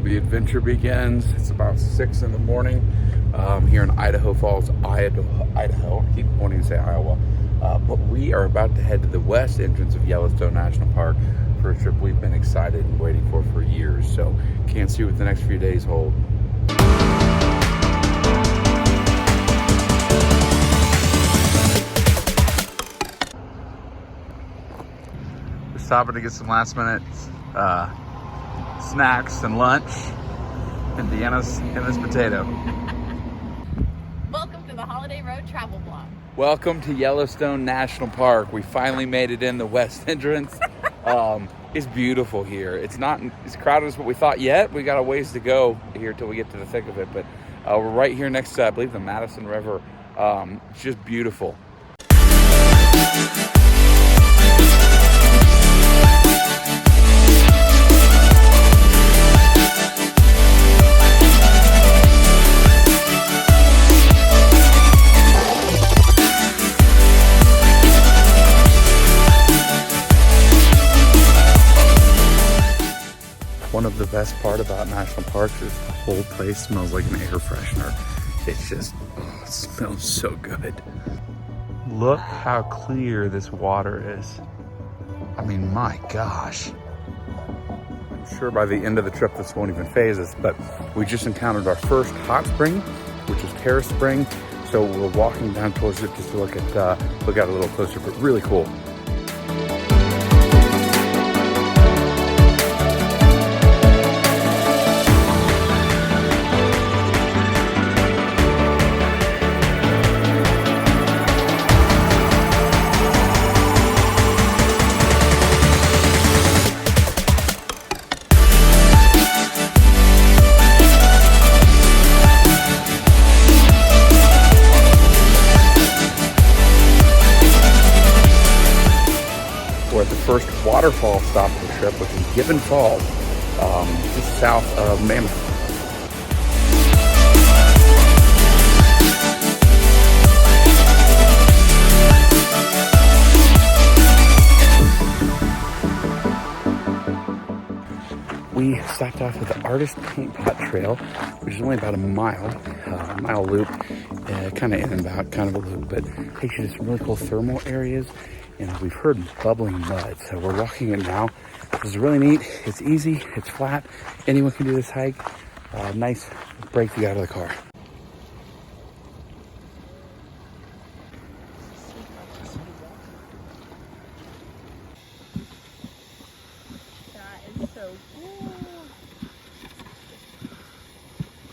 The adventure begins. It's about 6 in the morning here in Idaho Falls, Idaho. I keep wanting to say Iowa. But we are about to head to the west entrance of Yellowstone National Park for a trip we've been excited and waiting for years. So can't see what the next few days hold. We're stopping to get some last minute snacks and lunch and Deanna's endless potato. Welcome to the Holiday Road Travel Blog. Welcome to Yellowstone National Park. We finally made it in the west entrance. It's beautiful here. It's not as crowded as what we thought yet. We got a ways to go here till we get to the thick of it, but we're right here next to, I believe, the Madison River. It's just beautiful. One of the best part about national parks is the whole place smells like an air freshener. It's just, it smells so good. Look how clear this water is. I mean, my gosh. I'm sure by the end of the trip this won't even faze us, but we just encountered our first hot spring, which is Terrace Spring. So we're walking down towards it just to look at a little closer, but really cool. First waterfall stop of the trip, which is Gibbon Falls, just south of Mammoth. We stopped off at the Artist Paint Pot Trail, which is only about a mile loop, kind of in and out, kind of a loop, but takes you to some really cool thermal areas. And we've heard bubbling mud, so we're walking it now. This is really neat. It's easy, it's flat. Anyone can do this hike. Nice break to get out of the car. That is so cool.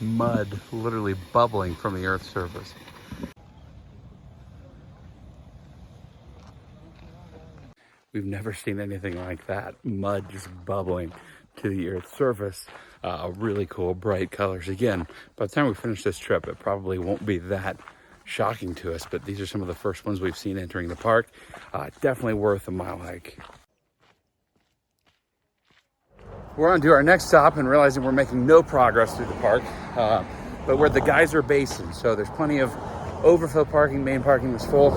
Mud literally bubbling from the Earth's surface. We've never seen anything like that. Mud just bubbling to the Earth's surface. Really cool, bright colors. Again, by the time we finish this trip, it probably won't be that shocking to us, but these are some of the first ones we've seen entering the park. Definitely worth a mile hike. We're on to our next stop and realizing we're making no progress through the park, but we're at the geyser basin. So there's plenty of overflow parking. Main parking was full.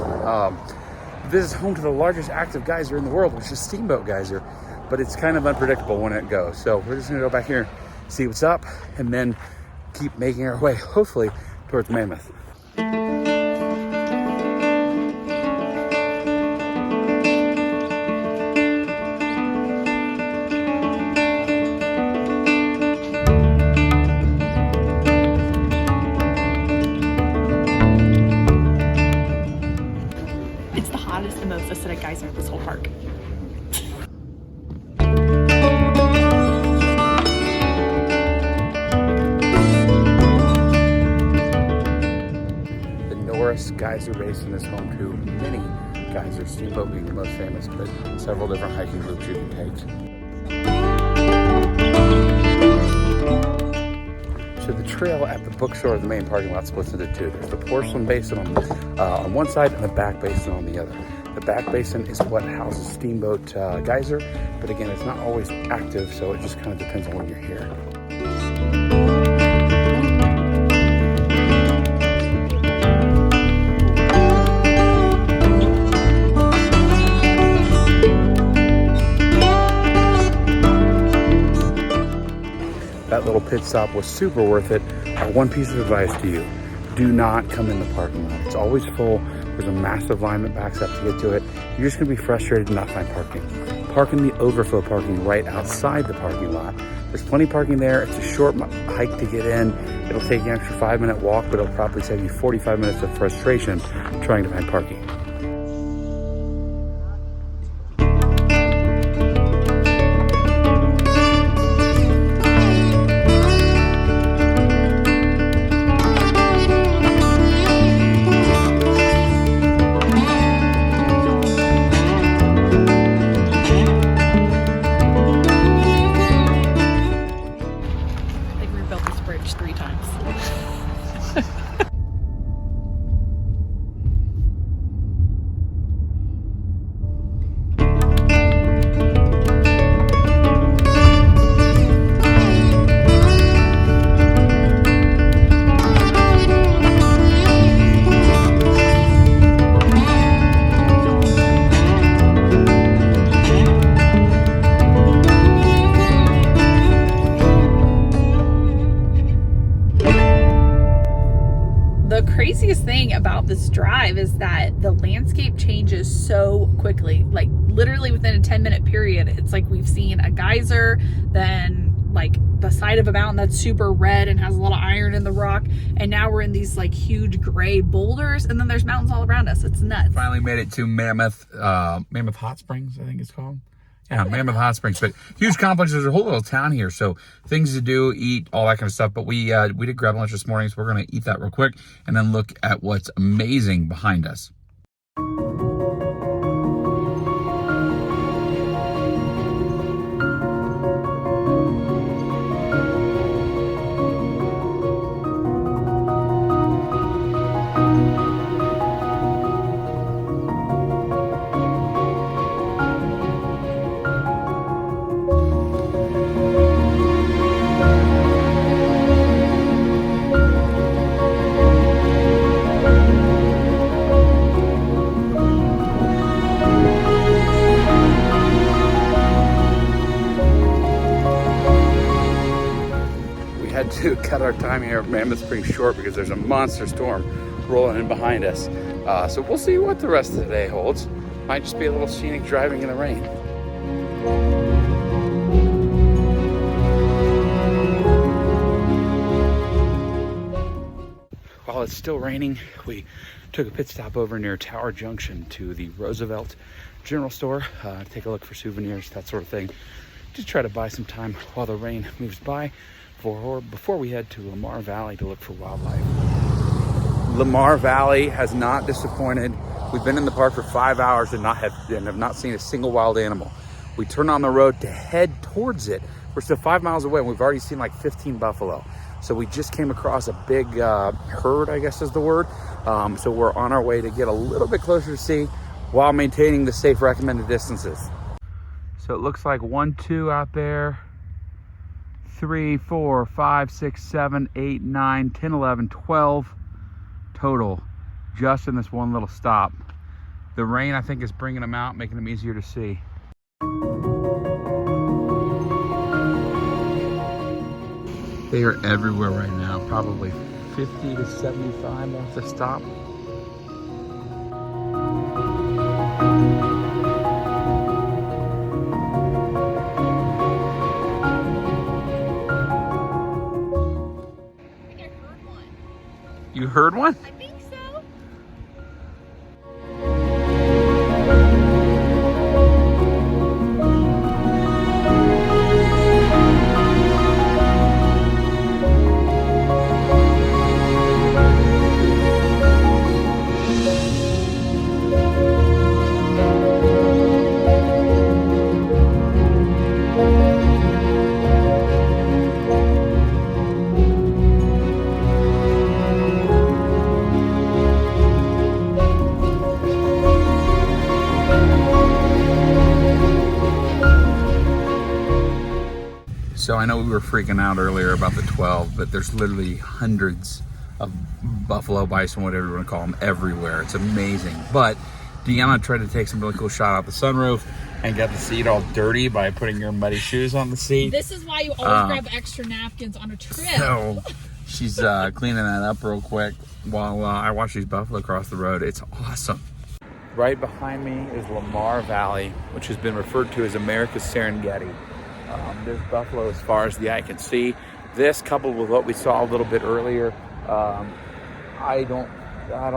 This is home to the largest active geyser in the world, which is Steamboat Geyser, but it's kind of unpredictable when it goes. So we're just gonna go back here, see what's up, and then keep making our way, hopefully, towards Mammoth. Geyser this whole park. The Norris Geyser Basin is home to many geysers, Steamboat being the most famous, but several different hiking routes you can take. So the trail at the bookstore of the main parking lot splits into two. There's the porcelain basin on one side and the back basin on the other. The back basin is what houses Steamboat Geyser, but again, it's not always active, so it just kind of depends on when you're here. that little pit stop was super worth it. One piece of advice to you: do not come in the parking lot. It's always full. There's a massive line that backs up to get to it. You're just gonna be frustrated to not find parking. Park in the overflow parking right outside the parking lot. There's plenty of parking there. It's a short hike to get in. It'll take you an extra 5-minute walk, but it'll probably save you 45 minutes of frustration trying to find parking. Craziest thing about this drive is that the landscape changes so quickly. Like literally within a 10-minute period, it's like we've seen a geyser, then like the side of a mountain that's super red and has a lot of iron in the rock, and now we're in these like huge gray boulders, and then there's mountains all around us. It's nuts. Finally made it to Mammoth Hot Springs, I think it's called. Yeah, Mammoth Hot Springs, but huge complex. There's a whole little town here, so things to do, eat, all that kind of stuff. But we did grab lunch this morning, so we're gonna eat that real quick and then look at what's amazing behind us. To cut our time here at Mammoth Springs short because there's a monster storm rolling in behind us. So we'll see what the rest of the day holds. Might just be a little scenic driving in the rain. While it's still raining, we took a pit stop over near Tower Junction to the Roosevelt General Store, take a look for souvenirs, that sort of thing. Just try to buy some time while the rain moves by before we head to Lamar Valley to look for wildlife. Lamar Valley has not disappointed. We've been in the park for 5 hours and have not seen a single wild animal. We turn on the road to head towards it. We're still 5 miles away and we've already seen like 15 buffalo. So we just came across a big herd, I guess is the word. So we're on our way to get a little bit closer to see while maintaining the safe recommended distances. So it looks like 1, 2 out there. 3, 4, 5, 6, 7, 8, 9, 10, 11, 12 total just in this one little stop. The rain, I think, is bringing them out, making them easier to see. They are everywhere right now, probably 50 to 75 off the stop. You heard one? I think so. So I know we were freaking out earlier about the 12, but there's literally hundreds of buffalo, bison, whatever you want to call them, everywhere. It's amazing. But Deanna tried to take some really cool shot out the sunroof and got the seat all dirty by putting your muddy shoes on the seat. This is why you always grab extra napkins on a trip. So she's cleaning that up real quick while I watch these buffalo cross the road. It's awesome. Right behind me is Lamar Valley, which has been referred to as America's Serengeti. There's buffalo as far as the eye can see. This, coupled with what we saw a little bit earlier, I don't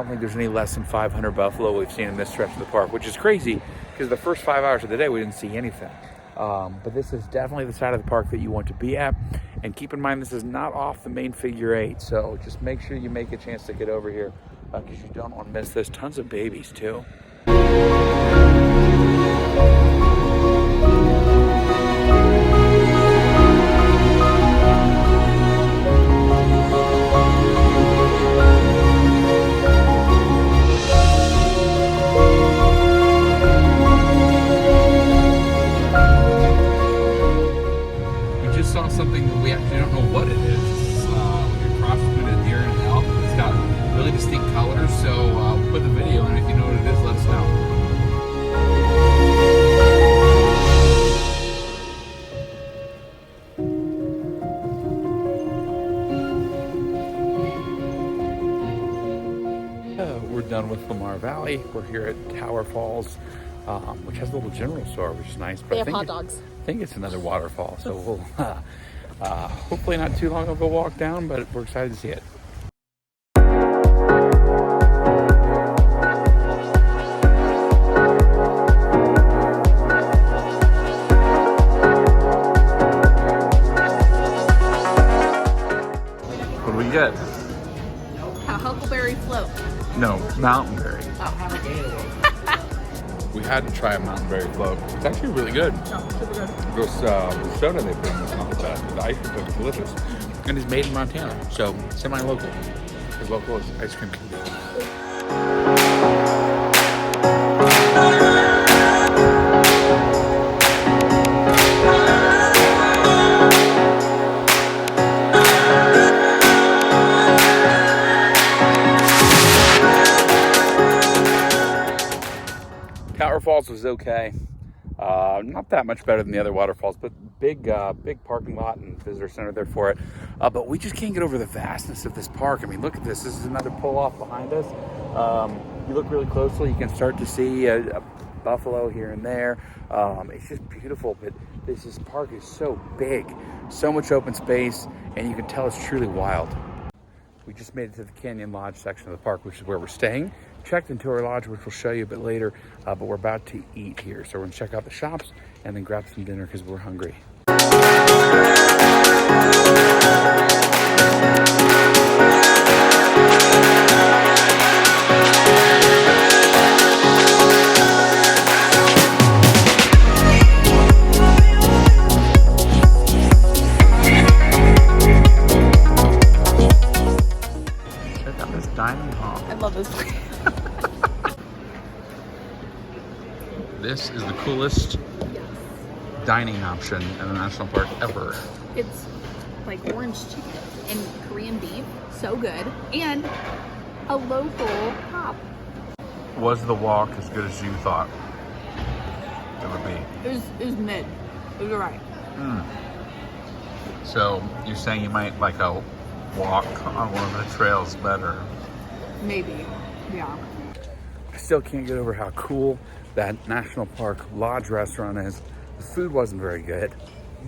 think there's any less than 500 buffalo we've seen in this stretch of the park, which is crazy because the first 5 hours of the day we didn't see anything. But this is definitely the side of the park that you want to be at. And keep in mind, this is not off the main figure 8, so just make sure you make a chance to get over here because you don't want to miss this. Tons of babies too. Saw something that we actually don't know what it is. It's like a cross between a deer and an elk. It's got really distinct colors, so we'll put the video in. If you know what it is, let us know. We're done with Lamar Valley. We're here at Tower Falls, which has a little general store, which is nice. But They have hot dogs. I think it's another waterfall, so we'll hopefully not too long of a walk down, but we're excited to see it. What do we get? A huckleberry float. No, mountainberry. Oh. We had to try a mountainberry float. It's actually really good. Oh, super good. This the soda they put in is not the best. The ice cream is delicious. And it's made in Montana, so semi-local. As local as ice cream can be. Tower Falls was okay. Not that much better than the other waterfalls, but big parking lot and visitor center there for it. But we just can't get over the vastness of this park. I mean, look at this. This is another pull off behind us. You look really closely, you can start to see a buffalo here and there. It's just beautiful, but this park is so big, so much open space, and you can tell it's truly wild. We just made it to the Canyon Lodge section of the park, which is where we're staying. Checked into our lodge, which we'll show you a bit later, but we're about to eat here. So we're gonna check out the shops and then grab some dinner because we're hungry. Check out this dining hall. I love this place. This is the coolest dining option in the national park ever. It's like orange chicken and Korean beef, so good, and a local hop. Was the walk as good as you thought it would be? It was mid. It was alright. So you're saying you might like a walk on one of the trails better? Maybe, yeah. I still can't get over how cool that national park lodge restaurant is. The food wasn't very good,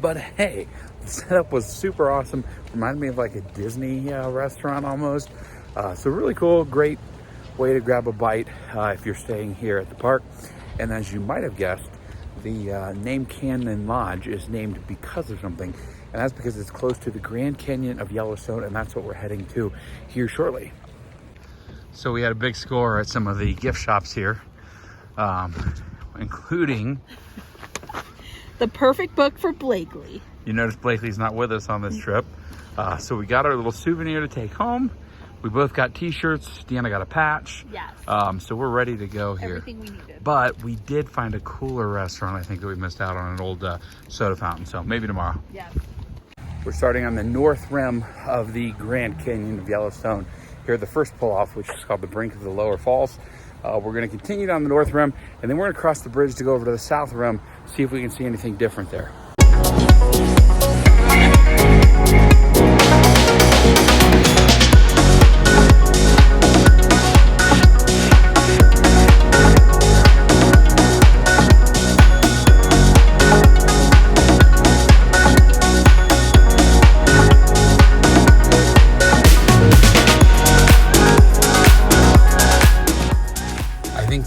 but hey, the setup was super awesome. Reminded me of like a Disney restaurant almost. So really cool, great way to grab a bite if you're staying here at the park. And as you might have guessed, the name Canyon Lodge is named because of something, and that's because it's close to the Grand Canyon of Yellowstone, and that's what we're heading to here shortly. So we had a big score at some of the gift shops here, including the perfect book for Blakely. You notice Blakely's not with us on this trip. So we got our little souvenir to take home. We both got t-shirts. Deanna got a patch. Yes. So we're ready to go here. Everything we needed. But we did find a cooler restaurant, I think, that we missed out on, an old soda fountain. So maybe tomorrow. Yes. We're starting on the north rim of the Grand Canyon of Yellowstone. Here at the first pull-off, which is called the brink of the lower falls. We're gonna continue down the north rim, and then we're gonna cross the bridge to go over to the south rim, see if we can see anything different there.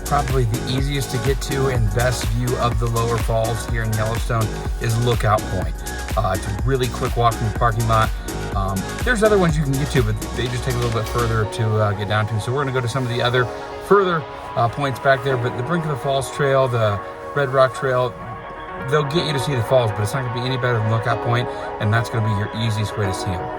Probably the easiest to get to and best view of the lower falls here in Yellowstone is Lookout Point. It's a really quick walk from the parking lot. There's other ones you can get to, but they just take a little bit further to get down to. So we're gonna go to some of the other further points back there, but the Brink of the Falls Trail, the Red Rock Trail, they'll get you to see the falls, but it's not gonna be any better than Lookout Point, and that's gonna be your easiest way to see them.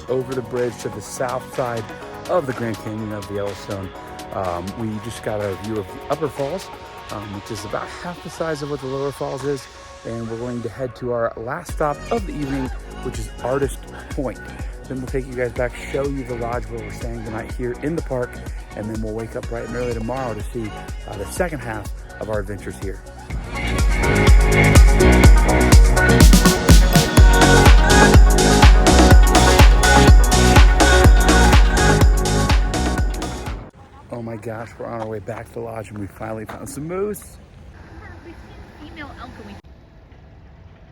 Over the bridge to the south side of the Grand Canyon of Yellowstone. We just got a view of the upper falls, which is about half the size of what the lower falls is. And we're going to head to our last stop of the evening, which is Artist Point. Then we'll take you guys back, show you the lodge where we're staying tonight here in the park, and then we'll wake up bright and early tomorrow to see the second half of our adventures here. Oh my gosh, we're on our way back to the lodge and we finally found some moose. We've seen female elk and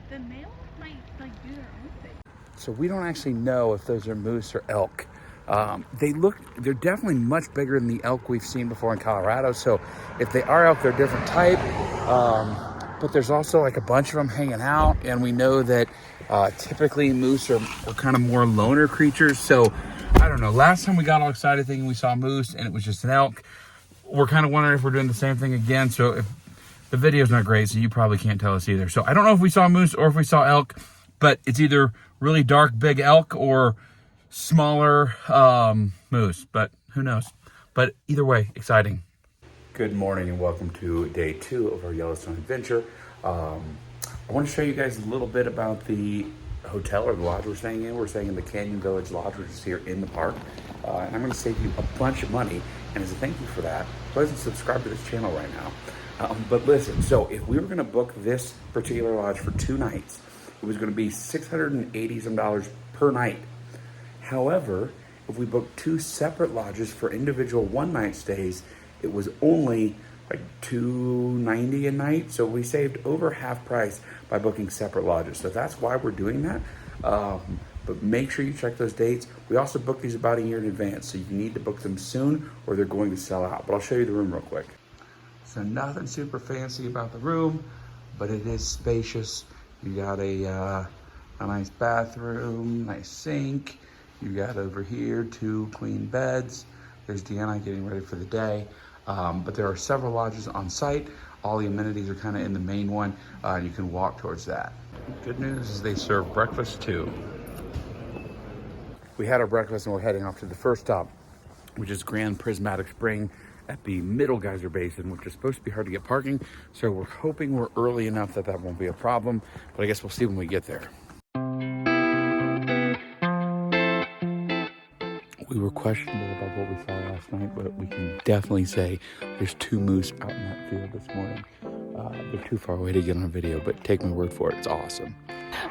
the male might do their own thing. So we don't actually know if those are moose or elk. They're definitely much bigger than the elk we've seen before in Colorado. So if they are elk, they're a different type. But there's also like a bunch of them hanging out. And we know that typically moose are kind of more loner creatures. So I don't know, last time we got all excited thinking we saw moose and it was just an elk. We're kind of wondering if we're doing the same thing again. So if the video's not great, so you probably can't tell us either. So I don't know if we saw moose or if we saw elk, but it's either really dark, big elk or smaller moose, but who knows? But either way, exciting. Good morning and welcome to day 2 of our Yellowstone adventure. I want to show you guys a little bit about the hotel or the lodge we're staying in. We're staying in the Canyon Village Lodge, which is here in the park. And I'm going to save you a bunch of money. And as a thank you for that, go ahead and subscribe to this channel right now. But listen, so if we were going to book this particular lodge for 2 nights, it was going to be $680 some per night. However, if we booked 2 separate lodges for individual 1-night stays, it was only like $290 a night. So we saved over half price by booking separate lodges. So that's why we're doing that. But make sure you check those dates. We also book these about a year in advance. So you need to book them soon or they're going to sell out. But I'll show you the room real quick. So nothing super fancy about the room, but it is spacious. You got a nice bathroom, nice sink. You got over here 2 queen beds. There's Deanna getting ready for the day. But there are several lodges on site. All the amenities are kind of in the main one. You can walk towards that. Good news is they serve breakfast too. We had our breakfast and we're heading off to the first stop, which is Grand Prismatic Spring at the Middle Geyser Basin, which is supposed to be hard to get parking. So we're hoping we're early enough that won't be a problem, but I guess we'll see when we get there. We were questionable about what we saw last night, but we can definitely say there's 2 moose out in that field this morning. They're too far away to get on video, but take my word for it, it's awesome.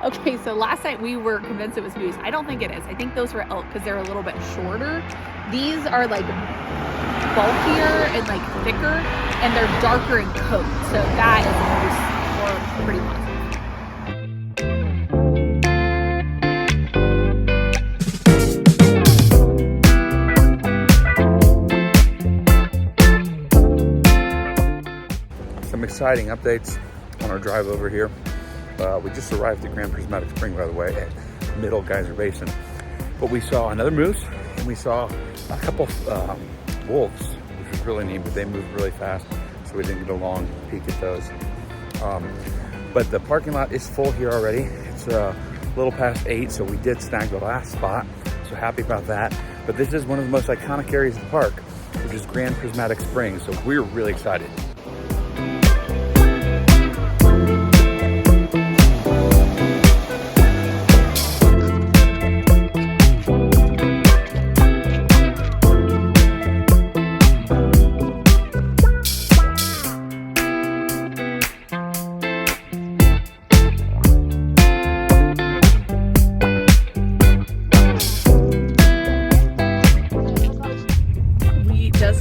Okay, so last night we were convinced it was moose. I don't think it is. I think those were elk because they're a little bit shorter. These are like bulkier and like thicker, and they're darker in coat. So that is moose, or pretty positive. Some exciting updates on our drive over here. We just arrived at Grand Prismatic Spring, by the way, at Middle Geyser Basin. But we saw another moose, and we saw a couple wolves, which was really neat, but they moved really fast, so we didn't get a long peek at those. But the parking lot is full here already. It's a little past 8, so we did snag the last spot. So happy about that. But this is one of the most iconic areas of the park, which is Grand Prismatic Springs. So we're really excited.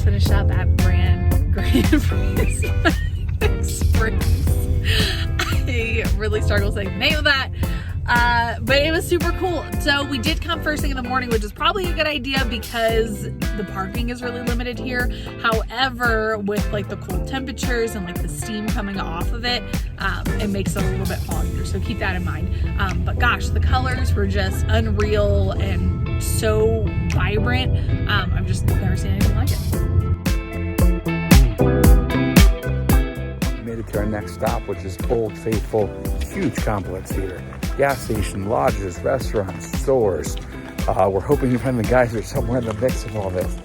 Finished up at Grand Springs. I really struggle saying the name of that. But it was super cool. So we did come first thing in the morning, which is probably a good idea because the parking is really limited here. However, with like the cold temperatures and like the steam coming off of it, it makes it a little bit foggier. So keep that in mind. But gosh, the colors were just unreal and so vibrant. I've just never seen anything like it. We made it to our next stop, which is Old Faithful. Huge complex here. Gas station, lodges, restaurants, stores. We're hoping to find the geyser somewhere in the mix of all this.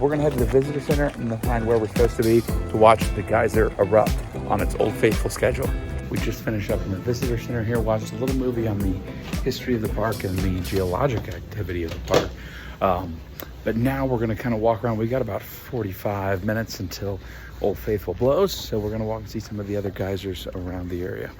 We're gonna head to the visitor center and then find where we're supposed to be to watch the geyser erupt on its Old Faithful schedule. We just finished up in the visitor center here, watched a little movie on the history of the park and the geologic activity of the park. But now we're gonna kind of walk around. We got about 45 minutes until Old Faithful blows, so we're gonna walk and see some of the other geysers around the area.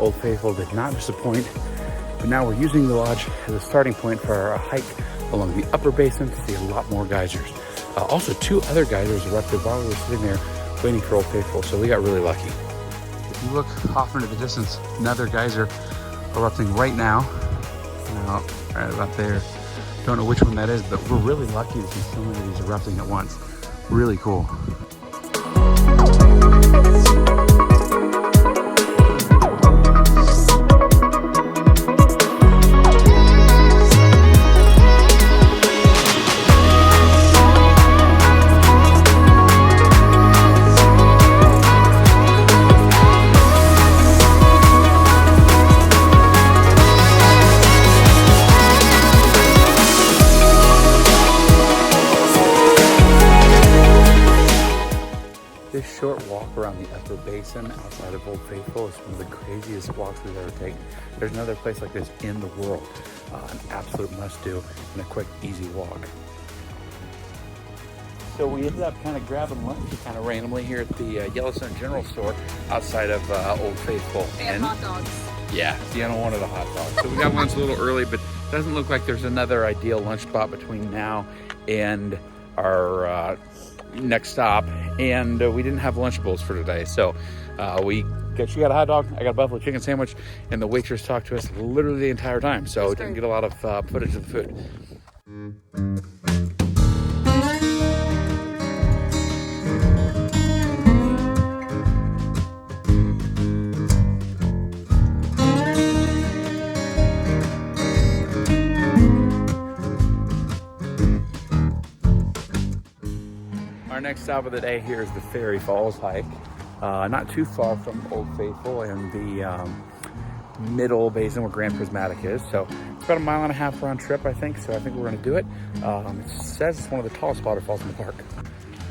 Old Faithful did not disappoint, but now we're using the lodge as a starting point for our hike along the upper basin to see a lot more geysers. Also, 2 other geysers erupted while we were sitting there waiting for Old Faithful, so we got really lucky. If you look off into the distance, another geyser erupting right now. Right about there. Don't know which one that is, but we're really lucky to see so many of these erupting at once. Really cool. This short walk around the upper basin outside of Old Faithful is one of the craziest walks we've ever taken. There's another place like this in the world. An absolute must-do and a quick, easy walk. So we ended up kind of grabbing lunch kind of randomly here at the Yellowstone General Store outside of Old Faithful. And hot dogs. Yeah, Deanna wanted a hot dog. So we got lunch a little early, but it doesn't look like there's another ideal lunch spot between now and our next stop, and we didn't have Lunchables for today, so she got a hot dog, I got a buffalo chicken sandwich, and the waitress talked to us literally the entire time, so didn't get a lot of footage of the food. Our next stop of the day here is the Fairy Falls hike. Not too far from Old Faithful and the middle basin where Grand Prismatic is. So it's about a 1.5 mile round trip, I think. So I think we're gonna do it. It says it's one of the tallest waterfalls in the park.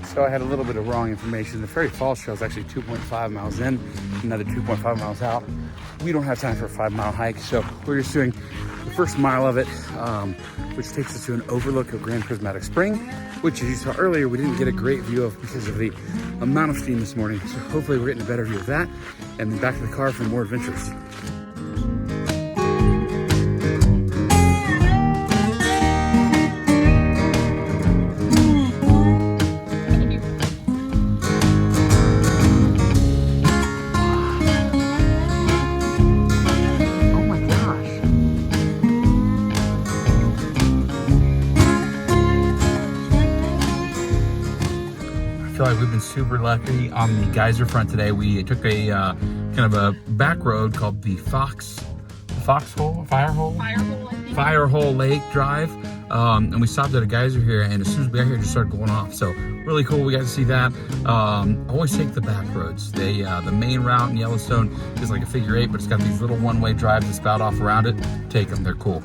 So I had a little bit of wrong information. The Fairy Falls trail is actually 2.5 miles in, another 2.5 miles out. We don't have time for a 5-mile hike, so we're just doing the first mile of it, which takes us to an overlook of Grand Prismatic Spring, which, as you saw earlier, we didn't get a great view of because of the amount of steam this morning. So hopefully we're getting a better view of that, and then back to the car for more adventures. been super lucky on the geyser front today. We took a kind of a back road called the Firehole Lake Drive, and we stopped at a geyser here, and as soon as we got here, it just started going off. So really cool, we got to see that. Always take the back roads. The main route in Yellowstone is like a figure 8, but it's got these little one-way drives that spout off around it. Take them, they're cool.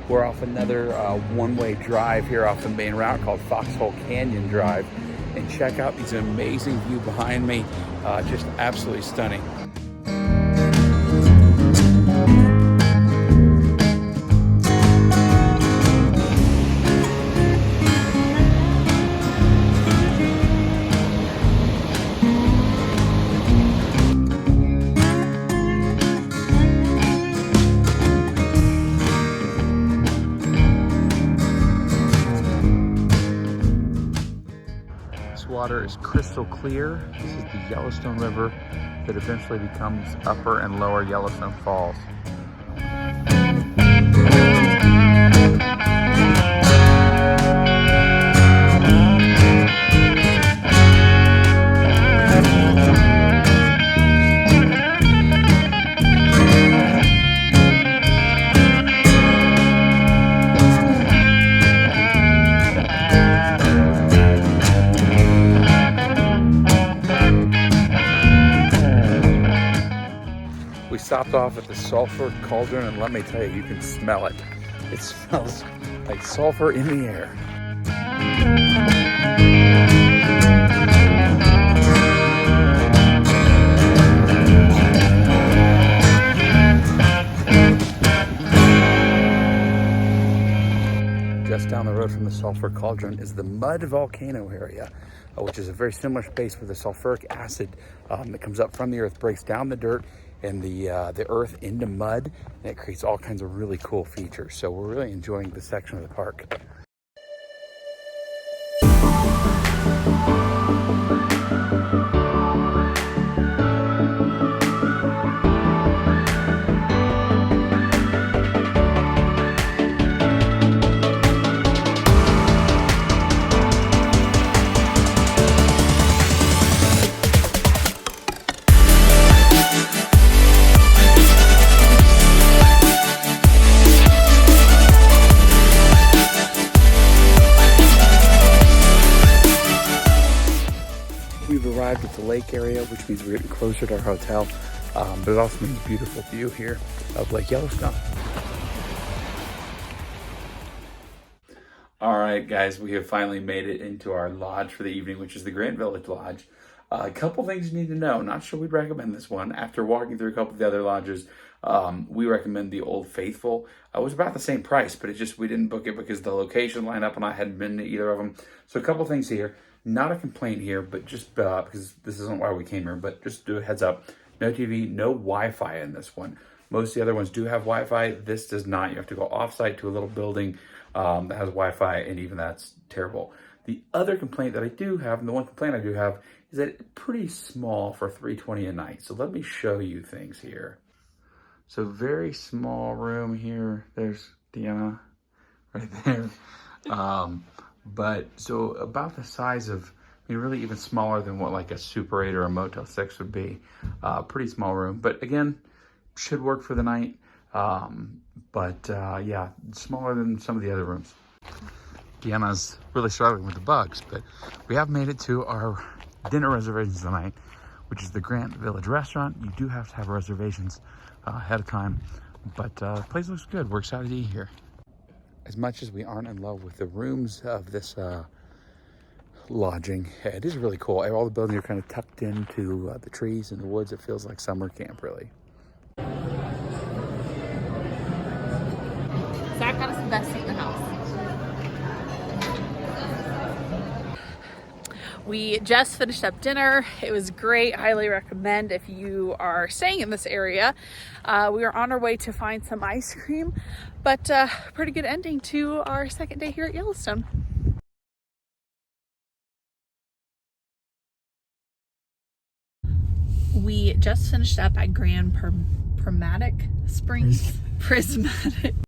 We're off another one-way drive here off the main route called Foxhole Canyon Drive, and check out these amazing view behind me. Just absolutely stunning. Water is crystal clear. This is the Yellowstone River that eventually becomes Upper and Lower Yellowstone Falls. We stopped off at the sulfur cauldron, and let me tell you, you can smell it. It smells like sulfur in the air. Just down the road from the sulfur cauldron is the mud volcano area, which is a very similar space where the sulfuric acid that comes up from the earth breaks down the dirt and the earth into mud, and it creates all kinds of really cool features. So we're really enjoying this section of the park. We've arrived at the lake area, which means we're getting closer to our hotel, but it also means beautiful view here of Lake Yellowstone. All right, guys, we have finally made it into our lodge for the evening, which is the Grant Village Lodge. A couple things you need to know. Not sure we'd recommend this one. After walking through a couple of the other lodges, we recommend the Old Faithful. It was about the same price, but we didn't book it because the location lined up and I hadn't been to either of them. So a couple things here. Not a complaint here, but just because this isn't why we came here, but just do a heads up. No TV, no Wi-Fi in this one. Most of the other ones do have Wi-Fi. This does not. You have to go off-site to a little building that has Wi-Fi, and even that's terrible. The other complaint that I do have, and the one complaint I do have, is that it's pretty small for $320 a night. So let me show you things here. So very small room here. There's Deanna right there. But so about the size of, I mean, really even smaller than what like a Super 8 or a Motel 6 would be. Pretty small room, but again, should work for the night. Yeah, smaller than some of the other rooms. Deanna's really struggling with the bugs, but we have made it to our dinner reservations tonight, which is the Grant Village Restaurant. You do have to have reservations ahead of time, but the place looks good. We're excited to eat here. As much as we aren't in love with the rooms of this lodging, it is really cool. All the buildings are kind of tucked into the trees and the woods. It feels like summer camp, really. Zach got us the best seat in the house. We just finished up dinner. It was great. Highly recommend if you are staying in this area. We are on our way to find some ice cream, but pretty good ending to our second day here at Yellowstone. We just finished up at Prismatic Springs. Prismatic.